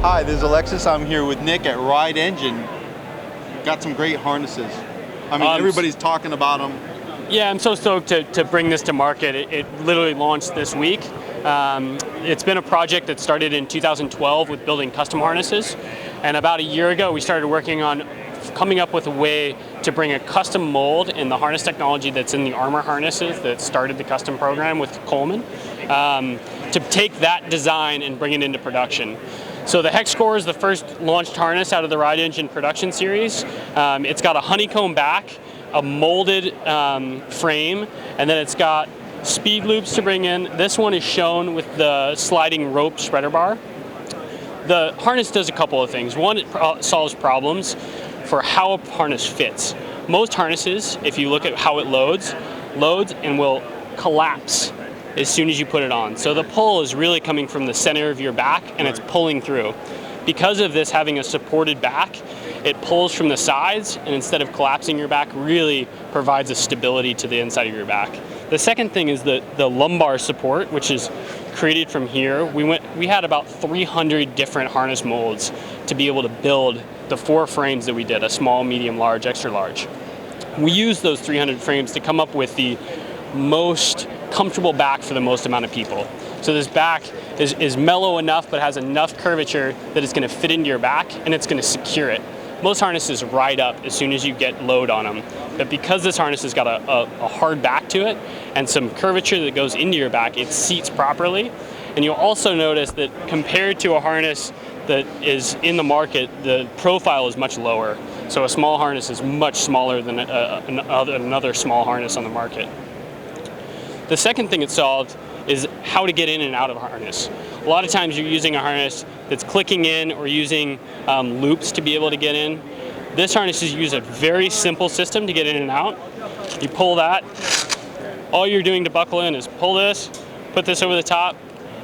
Hi, this is Alexis. I'm here with Nick at Ride Engine. Got some great harnesses. I mean, everybody's talking about them. Yeah, I'm so stoked to bring this to market. It literally launched this week. It's been a project that started in 2012 with building custom harnesses. And about a year ago, we started working on coming up with a way to bring a custom mold in the harness technology that's in the armor harnesses that started the custom program with Coleman, to take that design and bring it into production. So the Hexcore is the first launched harness out of the Ride Engine production series. It's got a honeycomb back, a molded frame, and then it's got speed loops to bring in. This one is shown with the sliding rope spreader bar. The harness does a couple of things. One, it solves problems for how a harness fits. Most harnesses, if you look at how it loads and will collapse as soon as you put it on. So the pull is really coming from the center of your back and it's pulling through. Because of this having a supported back, it pulls from the sides and instead of collapsing your back, really provides a stability to the inside of your back. The second thing is the lumbar support, which is created from here. We had about 300 different harness molds to be able to build the 4 frames that we did, a small, medium, large, extra large. We used those 300 frames to come up with the most comfortable back for the most amount of people. So this back is mellow enough but has enough curvature that it's going to fit into your back and it's going to secure it. Most harnesses ride up as soon as you get load on them, but because this harness has got a hard back to it and some curvature that goes into your back, it seats properly. And you'll also notice that compared to a harness that is in the market, the profile is much lower. So a small harness is much smaller than another small harness on the market. The second thing it solved is how to get in and out of a harness. A lot of times you're using a harness that's clicking in or using loops to be able to get in. This harness is used a very simple system to get in and out. You pull that. All you're doing to buckle in is pull this, put this over the top,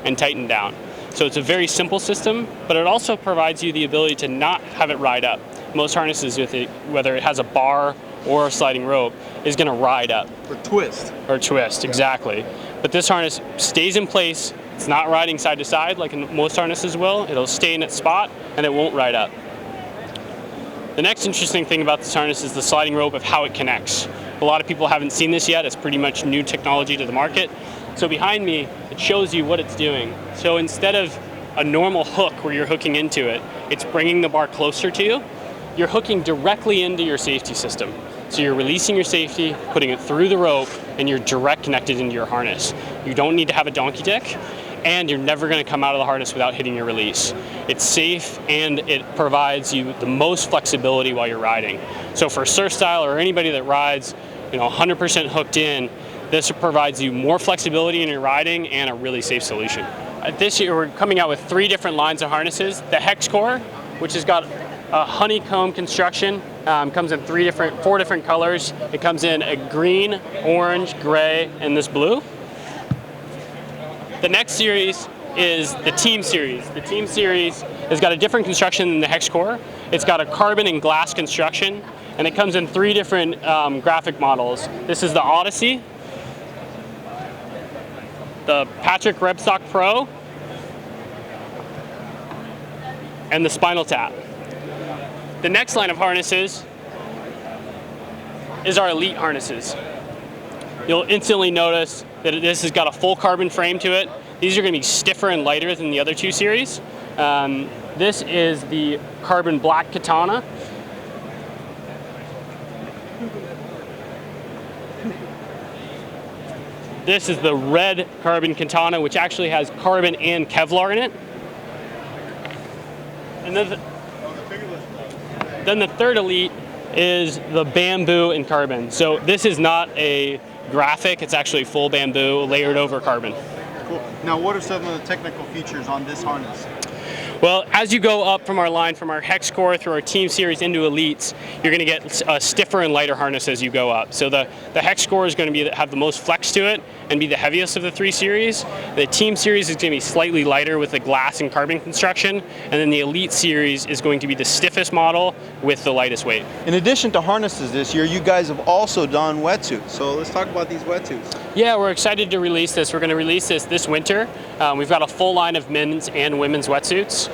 and tighten down. So it's a very simple system, but it also provides you the ability to not have it ride up. Most harnesses, with it, whether it has a bar or a sliding rope, is going to ride up. Or twist. Or twist, exactly. But this harness stays in place. It's not riding side to side like most harnesses will. It'll stay in its spot and it won't ride up. The next interesting thing about this harness is the sliding rope of how it connects. A lot of people haven't seen this yet. It's pretty much new technology to the market. So behind me, it shows you what it's doing. So instead of a normal hook where you're hooking into it, it's bringing the bar closer to you. You're hooking directly into your safety system. So you're releasing your safety, putting it through the rope, and you're direct connected into your harness. You don't need to have a donkey dick, and you're never going to come out of the harness without hitting your release. It's safe, and it provides you the most flexibility while you're riding. So for surf style or anybody that rides 100% hooked in, this provides you more flexibility in your riding and a really safe solution. This year we're coming out with 3 different lines of harnesses. The Hexcore, which has got a honeycomb construction, comes in 4 different colors. It comes in a green, orange, gray, and this blue. The next series is the Team Series. The Team Series has got a different construction than the Hexcore. It's got a carbon and glass construction, and it comes in 3 different graphic models. This is the Odyssey, the Patrick Rebstock Pro, and the Spinal Tap. The next line of harnesses is our Elite harnesses. You'll instantly notice that this has got a full carbon frame to it. These are going to be stiffer and lighter than the other 2 series. This is the carbon black Katana. This is the red carbon Katana, which actually has carbon and Kevlar in it. And then the third Elite is the bamboo and carbon. So this is not a graphic, it's actually full bamboo layered over carbon. Cool. Now what are some of the technical features on this harness? Well, as you go up from our line, from our Hexcore through our Team Series into Elites, you're going to get a stiffer and lighter harness as you go up. So the Hexcore is going to have the most flex to it and be the heaviest of the 3 series. The Team Series is going to be slightly lighter with the glass and carbon construction, and then the Elite Series is going to be the stiffest model with the lightest weight. In addition to harnesses this year, you guys have also done wetsuits. So let's talk about these wetsuits. Yeah, we're excited to release this. We're going to release this winter. We've got a full line of men's and women's wetsuits.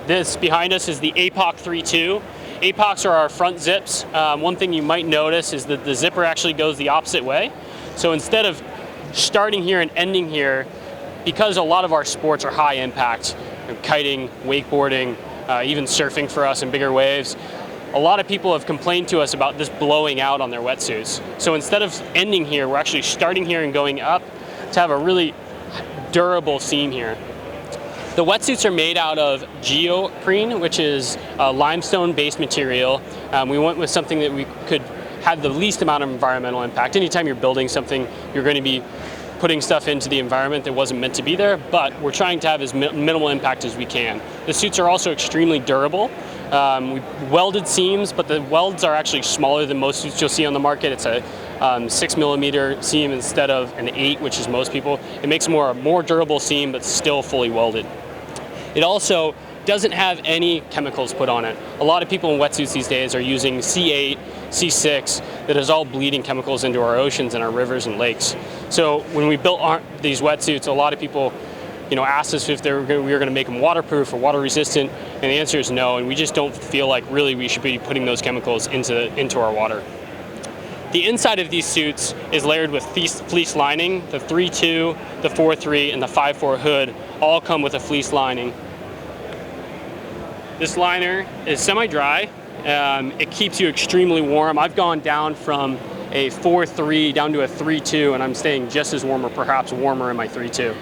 This behind us is the APOC 3.2. APOCs are our front zips. One thing you might notice is that the zipper actually goes the opposite way. So instead of starting here and ending here, because a lot of our sports are high impact, kiting, wakeboarding, even surfing for us in bigger waves, a lot of people have complained to us about this blowing out on their wetsuits. So instead of ending here, we're actually starting here and going up to have a really durable seam here. The wetsuits are made out of geoprene, which is a limestone-based material. We went with something that we could have the least amount of environmental impact. Anytime you're building something, you're going to be putting stuff into the environment that wasn't meant to be there, but we're trying to have as minimal impact as we can. The suits are also extremely durable. We welded seams, but the welds are actually smaller than most suits you'll see on the market. It's a 6mm seam instead of an 8, which is most people. It makes a more durable seam, but still fully welded. It also doesn't have any chemicals put on it. A lot of people in wetsuits these days are using C8, C6, that is all bleeding chemicals into our oceans and our rivers and lakes. So when we built these wetsuits, a lot of people asked us if we were going to make them waterproof or water resistant, and the answer is no, and we just don't feel like really we should be putting those chemicals into our water. The inside of these suits is layered with fleece lining. The 3.2, the 4.3, and the 5.4 hood all come with a fleece lining. This liner is semi-dry. It keeps you extremely warm. I've gone down from a 4.3 down to a 3.2, and I'm staying just as warm or perhaps warmer in my 3.2.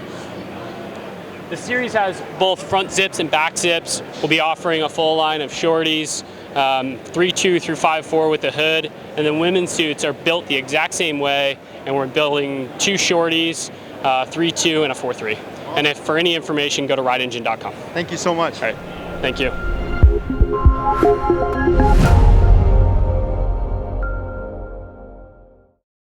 The series has both front zips and back zips. We'll be offering a full line of shorties, 3.2 through 5.4 with the hood, and then women's suits are built the exact same way, and we're building 2 shorties, 3.2 and a 4.3. And if for any information, go to rideengine.com. Thank you so much. All right, thank you.